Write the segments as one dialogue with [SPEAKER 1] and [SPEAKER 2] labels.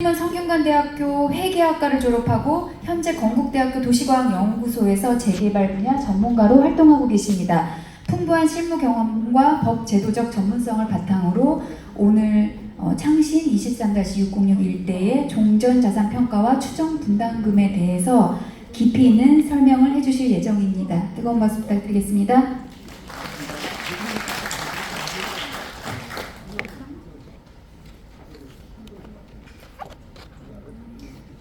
[SPEAKER 1] 성균관대학교 회계학과를 졸업하고 현재 건국대학교 도시과학연구소에서 재개발 분야 전문가로 활동하고 계십니다. 풍부한 실무 경험과 법 제도적 전문성을 바탕으로 오늘 창신 23-606 일대의 종전자산평가와 추정 분담금에 대해서 깊이 있는 설명을 해주실 예정입니다. 뜨거운 박수 부탁드리겠습니다.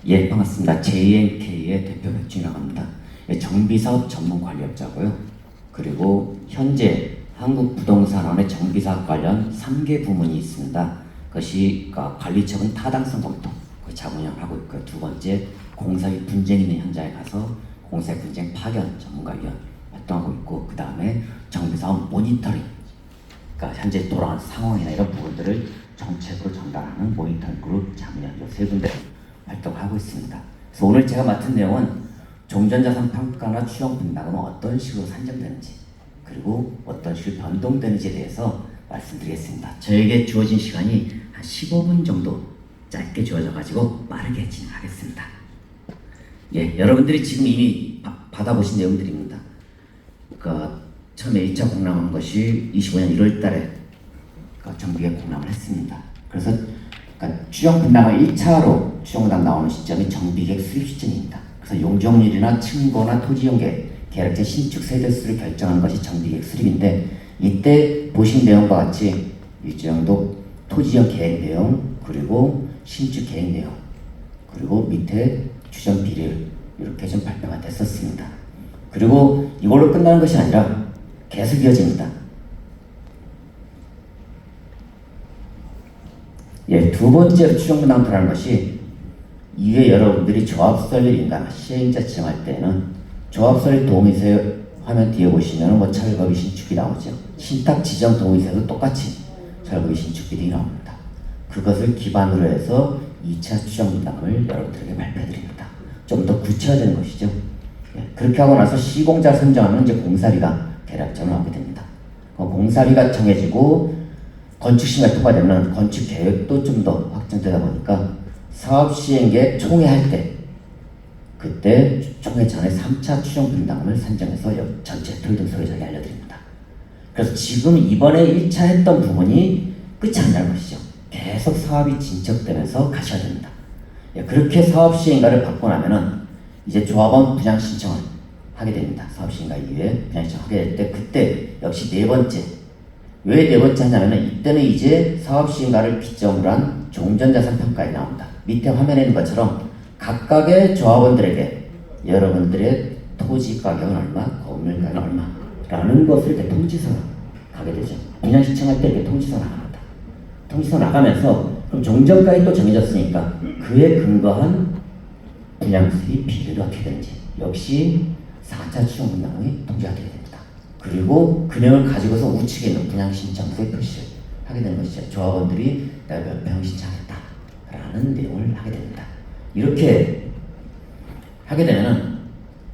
[SPEAKER 2] 예, 반갑습니다. JNK의 대표 백준이라고 합니다. 예, 정비사업 전문관리업자고요. 그리고 현재 한국부동산원의 정비사업 관련 3개 부문이 있습니다. 그것이 관리처분 타당성 검토, 그 자문을 하고 있고요. 두 번째, 공사비 분쟁이 있는 현장에 가서 공사 분쟁 파견 전문가위원 활동하고 있고, 그 다음에 정비사업 모니터링, 그러니까 현재 돌아가는 상황이나 이런 부분들을 정책으로 전달하는 모니터링 그룹 자문위원 이 세 군데 활동하고 있습니다. 그래서 오늘 제가 맡은 내용은 종전자산 평가나 추정 분담은 어떤 식으로 산정되는지, 그리고 어떤 식으로 변동되는지에 대해서 말씀드리겠습니다. 저에게 주어진 시간이 한 15분 정도 짧게 주어져 가지고 빠르게 진행하겠습니다. 예, 여러분들이 지금 이미 받아보신 내용들입니다. 그러니까 처음에 1차 공람한 것이 25년 1월 달에 정비에 공람을 했습니다. 그래서 추정 분담의 1차로 추정 분담 나오는 시점이 정비계획 수립 시점입니다. 그래서 용적률이나 층고나 토지용 계획제 신축 세대수를 결정하는 것이 정비계획 수립인데, 이때 보신 내용과 같이 이 정도 토지용 계획 내용, 그리고 신축 계획 내용, 그리고 밑에 추정 비율 이렇게 좀 발표가 됐었습니다. 그리고 이걸로 끝나는 것이 아니라 계속 이어집니다. 예, 두 번째로 추정 분담 들어가는 것이, 이게 여러분들이 조합설립 인가나 시행자 지정할 때는 조합설립 동의세 화면 뒤에 보시면 철거비 신축비 나오죠. 신탁 지정 동의세도 똑같이 철거비 신축비들이 나옵니다. 그것을 기반으로 해서 2차 추정 분담을 여러분들에게 발표드립니다. 좀 더 구체화되는 것이죠. 예, 그렇게 하고 나서 시공자 선정하는 이제 공사비가 대략적으로 나오게 됩니다. 공사비가 정해지고 건축심의가 통과되면 건축 계획도 좀 더 확정되다 보니까 사업 시행계획 총회할 때, 그때 총회 전에 3차 추정 분담금을 산정해서 전체 틀등 소유자에게 알려드립니다. 그래서 지금 이번에 1차 했던 부분이 끝이 아니라는 것이죠. 계속 사업이 진척되면서 가셔야 됩니다. 예, 그렇게 사업 시행가를 받고 나면은 이제 조합원 분양 신청을 하게 됩니다. 사업 시행가 이후에 분양 신청하게 될 때, 그때 역시 네 번째, 왜 네 번째 하냐면은 이때는 이제 사업 시행가를 기점으로 한 종전자산 평가에 나옵니다. 밑에 화면에 있는 것처럼 각각의 조합원들에게 여러분들의 토지 가격은 얼마, 건물 가격은 얼마라는 것을 이렇게 통지서로 가게 되죠. 분양 신청할 때 이렇게 통지서 나갑니다. 통지서 나가면서 그럼 종전가액이 또 정해졌으니까 그에 근거한 분양수익 비율이 어떻게 되는지 역시 4차 추정 분담금이 통지가 되게 됩니다. 그리고 그 내용을 가지고서 우측에 있는 분양신청서에 표시를 하게 되는 것이죠. 조합원들이 내가 몇 평 신청했다라는 내용을 하게 됩니다. 이렇게 하게 되면은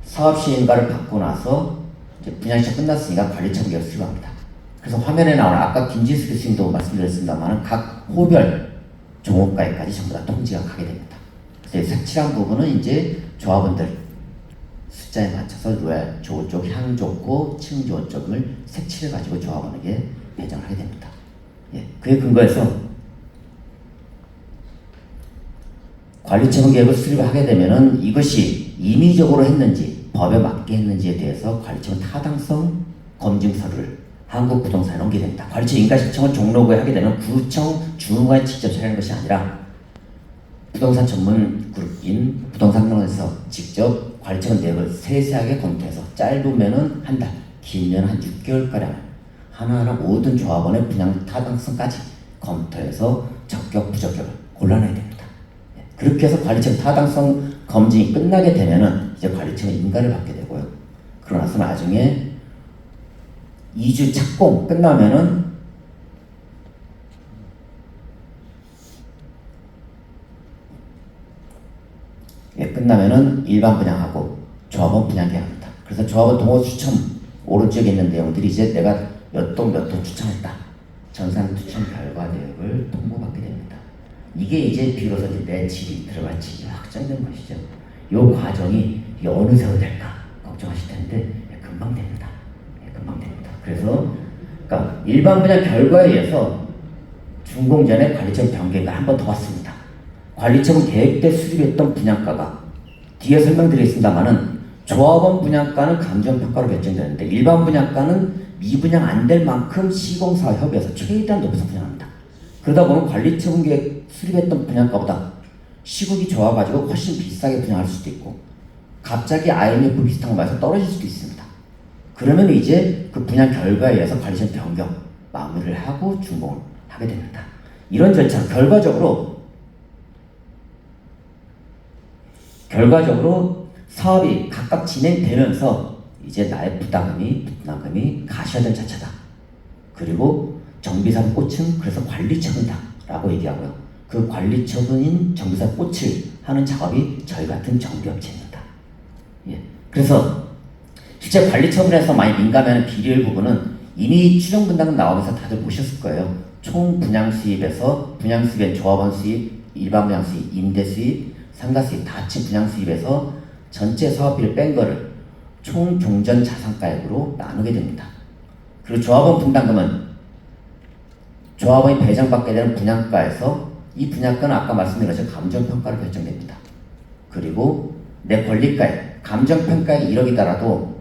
[SPEAKER 2] 사업 시행가를 받고 나서 이제 분양신청 끝났으니까 관리처분 계획을 수립합니다. 그래서 화면에 나오는 아까 김진수 교수님도 말씀드렸습니다만 각 호별 종업가액까지 전부 다 통지가 가게 됩니다. 그래서 색칠한 부분은 이제 조합원들 숫자에 맞춰서 로얄 좋은 쪽, 향 좋고 층 좋은 쪽을 색칠해가지고 조합원에게 배정을 하게 됩니다. 예, 그에 근거해서 관리처분 계획을 수립하게 되면은 이것이 임의적으로 했는지 법에 맞게 했는지에 대해서 관리처분 타당성 검증 서류를 한국부동산에 넘기게 됩니다. 관리처분 인가 신청을 종로구에 하게 되면 구청 주무관이 직접 처리하는 것이 아니라 부동산 전문 그룹인 부동산론에서 직접 관리처분 내역을 세세하게 검토해서 짧으면은 한 달, 길면 한 6개월가량 하나하나 모든 조합원의 분양 타당성까지 검토해서 적격, 부적격을 골라내야 됩니다. 그렇게 해서 관리처분 타당성 검증이 끝나게 되면은 이제 관리처분 인가를 받게 되고요. 그러고 나서 나중에 2주 착공 끝나면은 끝나면은 일반 분양하고 조합원 분양 계약합니다. 그래서 조합원 동호 추첨 오른쪽에 있는 내용들이 이제 내가 몇 동 몇 동 추첨했다. 전산 추첨 결과 내역을 통보받게 됩니다. 이게 이제 비로소 이제 내 집이 들어갈지 확정된 것이죠. 이 과정이 이게 어느 세월 될까 걱정하실 텐데 금방 됩니다. 금방 됩니다. 그래서 그러니까 일반 분야 결과에 의해서 준공전에 관리처분 변경이 한 번 더 왔습니다. 관리처분 계획 때 수립했던 분양가가 뒤에 설명드리겠습니다만은 조합원 분양가는 감정평가로 결정되는데 일반 분양가는 미분양 안 될 만큼 시공사와 협의해서 최대한 높여서 분양합니다. 그러다 보면 관리처분 계획 수립했던 분양가보다 시국이 좋아가지고 훨씬 비싸게 분양할 수도 있고 갑자기 IMF 비슷한 거 말해서 떨어질 수도 있습니다. 그러면 이제 그 분양 결과에 의해서 관리처분 변경 마무리를 하고 준공을 하게 됩니다. 이런 절차는 결과적으로 사업이 각각 진행되면서 이제 나의 부담금이 가셔야 될 자체다. 그리고 정비사업 꽃은 그래서 관리처분이다 라고 얘기하고요. 그 관리처분인 정비사업 꽃을 하는 작업이 저희 같은 정비업체입니다. 예. 그래서 실제 관리처분에서 많이 민감해하는 비리의 부분은 이미 추정분담금 나오면서 다들 보셨을 거예요. 총 분양 수입에서 분양 수입엔 조합원 수입, 일반 분양 수입, 임대 수입, 상가 수입 다 합친 분양 수입에서 전체 사업비를 뺀 거를 총 종전 자산가액으로 나누게 됩니다. 그리고 조합원 분담금은 조합원이 배정받게 되는 분양가에서 이 분양가는 아까 말씀드린 것처럼 감정평가로 결정됩니다. 그리고 내 권리가액, 감정평가액이 1억이더라도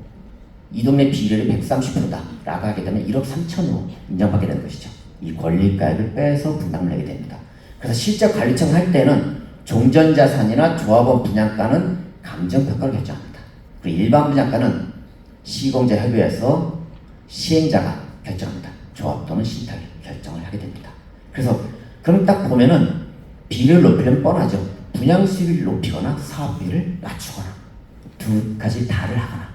[SPEAKER 2] 이 동네 비율이 130%다 라고 하게 되면 1억 3천으로 인정받게 되는 것이죠. 이 권리가액을 빼서 분담을 내게 됩니다. 그래서 실제 관리청을 할 때는 종전자산이나 조합원 분양가는 감정평가로 결정합니다. 그리고 일반 분양가는 시공자 협의회에서 시행자가 결정합니다. 조합 또는 신탁이 결정을 하게 됩니다. 그래서 그럼 딱 보면은 비율을 높이려면 뻔하죠. 분양 수익을 높이거나 사업비를 낮추거나 두 가지 다를 하거나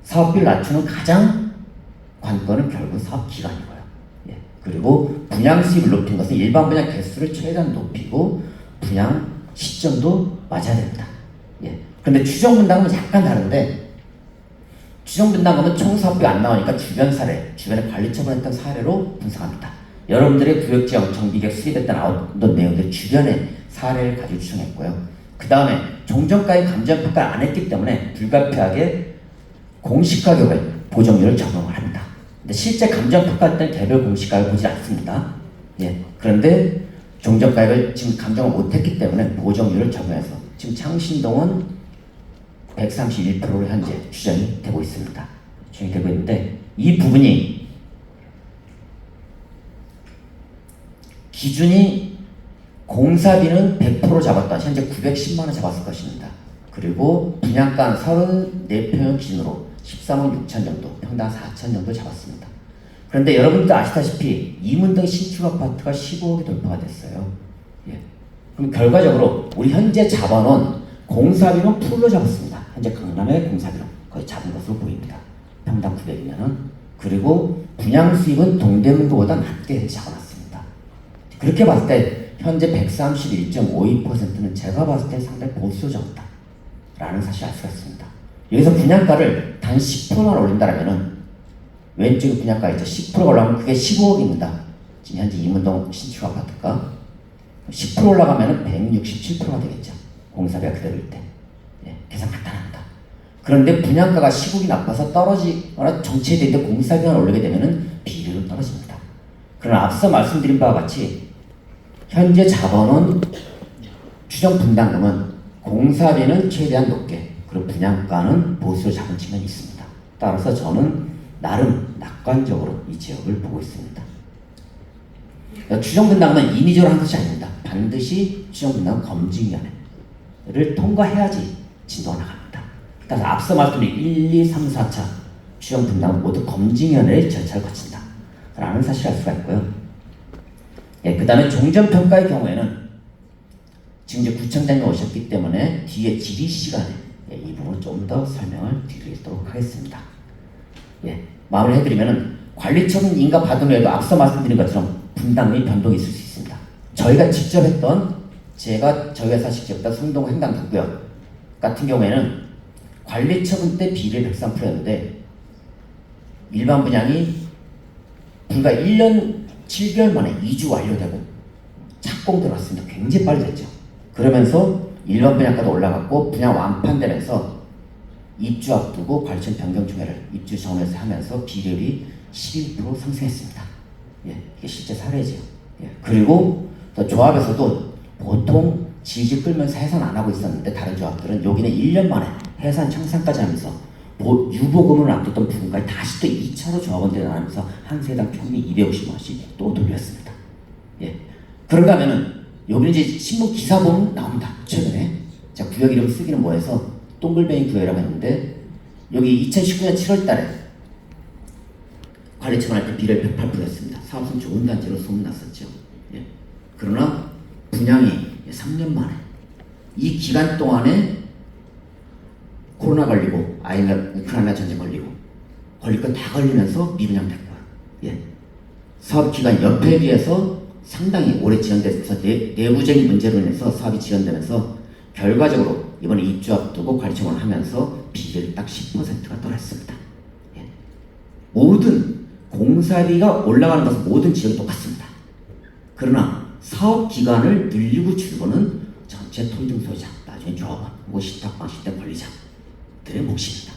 [SPEAKER 2] 사업비를 낮추는 가장 관건은 결국 사업 기간이고요. 예. 그리고 분양 수익을 높인 것은 일반 분양 개수를 최대한 높이고 분양 시점도 맞아야 됩니다. 예. 근데 추정 분담금은 약간 다른데 추정 분담금은 총 사업비가 안 나오니까 주변 사례, 주변에 관리 처분했던 사례로 분석합니다. 여러분들의 구역지역 정비계획 수립했던 어떤 내용들 주변의 사례를 가지고 추정했고요. 그 다음에 종전가액 감정평가를 안 했기 때문에 불가피하게 공시가격을 보정률을 적용을 합니다. 근데 실제 감정평가할 때는 개별 공시가격을 보지 않습니다. 예. 그런데 종전가액을 지금 감정을 못했기 때문에 보정률을 적용해서 지금 창신동은 131%로 현재 추정이 되고 있습니다. 추정이 되고 있는데 이 부분이 기준이 공사비는 100% 잡았다. 현재 910만 원 잡았을 것입니다. 그리고 분양가는 34평 기준으로 13억 6천 정도, 평당 4천 정도 잡았습니다. 그런데 여러분도 아시다시피 이문동 신축 아파트가 15억이 돌파가 됐어요. 예. 그럼 결과적으로 우리 현재 잡아놓은 공사비는 풀로 잡았습니다. 현재 강남의 공사비로 거의 잡은 것으로 보입니다. 평당 900이면은. 그리고 분양 수입은 동대문구보다 낮게 잡아놨습니다. 그렇게 봤을 때 현재 131.52%는 제가 봤을 때 상당히 보수적이다 라는 사실을 알 수가 있습니다. 여기서 분양가를 단 10%만 올린다면은 왼쪽에 분양가 있죠. 10% 올라가면 그게 15억입니다. 지금 현재 이문동 신축 아파트가 10% 올라가면은 167%가 되겠죠. 공사비가 그대로일 때. 예, 계산 간단합니다. 그런데 분양가가 시국이 나빠서 떨어지거나 정체되는데 공사비만 오르게 되면은 비율은 떨어집니다. 그러나 앞서 말씀드린 바와 같이 현재 잡아놓은 추정 분담금은 공사비는 최대한 높게 그리고 분양가는 보수로 잡은 측면이 있습니다. 따라서 저는 나름 낙관적으로 이 지역을 보고 있습니다. 추정 분담금은 인위적으로 한 것이 아닙니다. 반드시 추정 분담금 검증위원회를 통과해야지 진도가 나갑니다. 따라서 앞서 말씀드린 1, 2, 3, 4차 추정 분담금 모두 검증위원회의 절차를 거친다 라는 사실을 알 수가 있고요. 예, 그 다음에 종전평가의 경우에는 지금 이제 구청장님 오셨기 때문에 뒤에 질의 시간에 예, 이 부분을 좀 더 설명을 드리도록 하겠습니다. 예, 마무리해드리면은 관리처분 인가 받은 후에도 앞서 말씀드린 것처럼 분담금이 변동이 있을 수 있습니다. 저희가 직접 했던 저희 회사 직접 했던 성동 횡단북구역 같은 경우에는 관리처분 때 비율이 103%였는데 일반 분양이 불과 1년 7개월 만에 2주 완료되고 착공 들어왔습니다. 굉장히 빨리 됐죠. 그러면서 일반 분양가도 올라갔고 분양 완판되면서 입주 앞두고 관리청 변경 총회를 입주 전에서 하면서 비율이 11% 상승했습니다. 예, 이게 실제 사례죠. 예, 그리고 또 조합에서도 보통 질질 끌면서 해산 안 하고 있었는데 다른 조합들은 여기는 1년 만에 해산 청산까지 하면서 유보금을 놔뒀던 부분까지 다시 또 2차로 조합원들이 나누면서 한 세당 평균 250만 원씩 또 돌렸습니다. 예, 그런가 하면은 여기는 이제 신문 기사 보면 나옵니다. 최근에 자 구역 이름 쓰기는 뭐해서 동글뱅이 구역이라고 했는데 여기 2019년 7월달에 관리청을 할 때 비례를 108%였습니다. 사업성 좋은 단지로 소문났었죠. 예. 그러나 분양이 3년 만에 이 기간 동안에 코로나 걸리고 우크라이나 전쟁 걸리고 걸릴 거 다 걸리면서 미분양됐고요. 예. 사업 기간 연회에 비해서 상당히 오래 지연돼서 내부적인 문제로 인해서 사업이 지연되면서 결과적으로 이번에 입주 앞두고 관리청을 하면서 비율이 딱 10%가 떨어졌습니다. 예. 모든 공사비가 올라가는 것은 모든 지역이 똑같습니다. 그러나 사업 기간을 늘리고 줄이고는 전체 토지등 소유자, 나중에 조합원, 신탁방식된 관리자들의 몫입니다.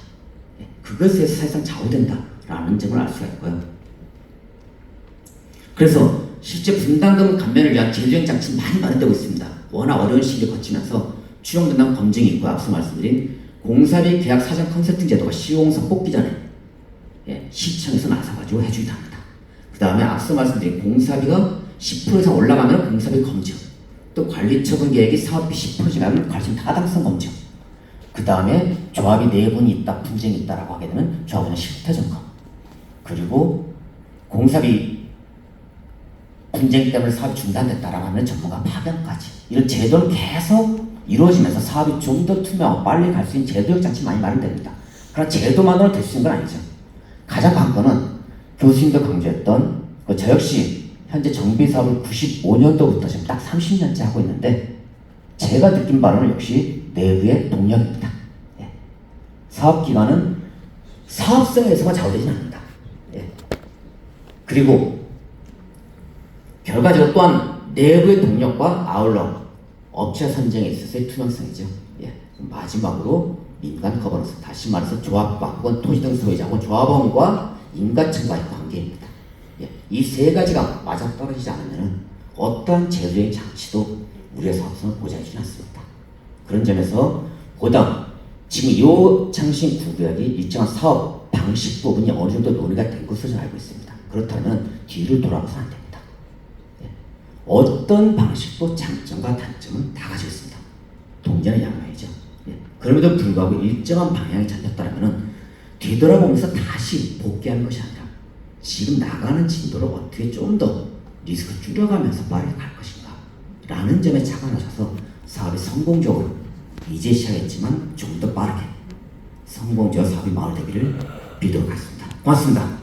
[SPEAKER 2] 예. 그것에 사실상 좌우된다라는 점을 알 수가 있고요. 그래서 실제 분담금 감면을 위한 제도적 장치는 많이 마련되고 있습니다. 워낙 어려운 시기를 거치면서 추정 분담 검증이 있고 앞서 말씀드린 공사비 계약 사전 컨설팅 제도가 시공사 뽑기 전에 시청에서 나서가지고 해주기도 합니다. 그 다음에 앞서 말씀드린 공사비가 10% 이상 올라가면 공사비 검증, 또 관리처분 계획이 사업비 10% 지나면 관리처분 타당성 검증, 그 다음에 조합이 내분이 있다, 분쟁이 있다라고 하게 되면 조합원의 실태 점검, 그리고 공사비 분쟁 때문에 사업이 중단됐다라고 하면 전문가 파견까지 이런 제도는 계속 이루어지면서 사업이 좀 더 투명하고 빨리 갈 수 있는 제도적 장치 많이 마련됩니다. 그러나 제도만으로 될 수 있는 건 아니죠. 가장 관건은 교수님도 강조했던 저 역시 현재 정비 사업을 95년도부터 지금 딱 30년째 하고 있는데 제가 느낀 바로는 역시 내부의 동력입니다. 예. 사업 기간은 사업성에서만 좌우되지는 않는다. 예. 그리고 결과적으로 또한 내부의 동력과 아울러 업체 선정에 있어서의 투명성이죠. 예. 마지막으로 민간 거버넌스, 다시 말해서 조합과 혹은 토지등 소유자 혹은 조합원과 인가청과의 관계입니다. 예. 이 세 가지가 맞아떨어지지 않으면 어떠한 제도의 장치도 우리의 사업성을 보장해주지 않습니다. 그런 점에서 보다 지금 이 창신 구역이 일정한 사업 방식 부분이 어느 정도 논의가 된 것으로 알고 있습니다. 그렇다면 뒤를 돌아봐서는 안 됩니다. 예. 어떤 방식도 장점과 단점은 다 가지고 있습니다. 동전의 양면이죠. 예. 그럼에도 불구하고 일정한 방향이 잡혔다면 뒤돌아보면서 다시 복귀하는 것이 아니라 지금 나가는 진도를 어떻게 좀 더 리스크 줄여가면서 빠르게 갈 것인가 라는 점에 착안하셔서 사업이 성공적으로 이제 시작했지만 좀 더 빠르게 성공적으로 사업이 마무리되기를 비도록 하겠습니다. 고맙습니다.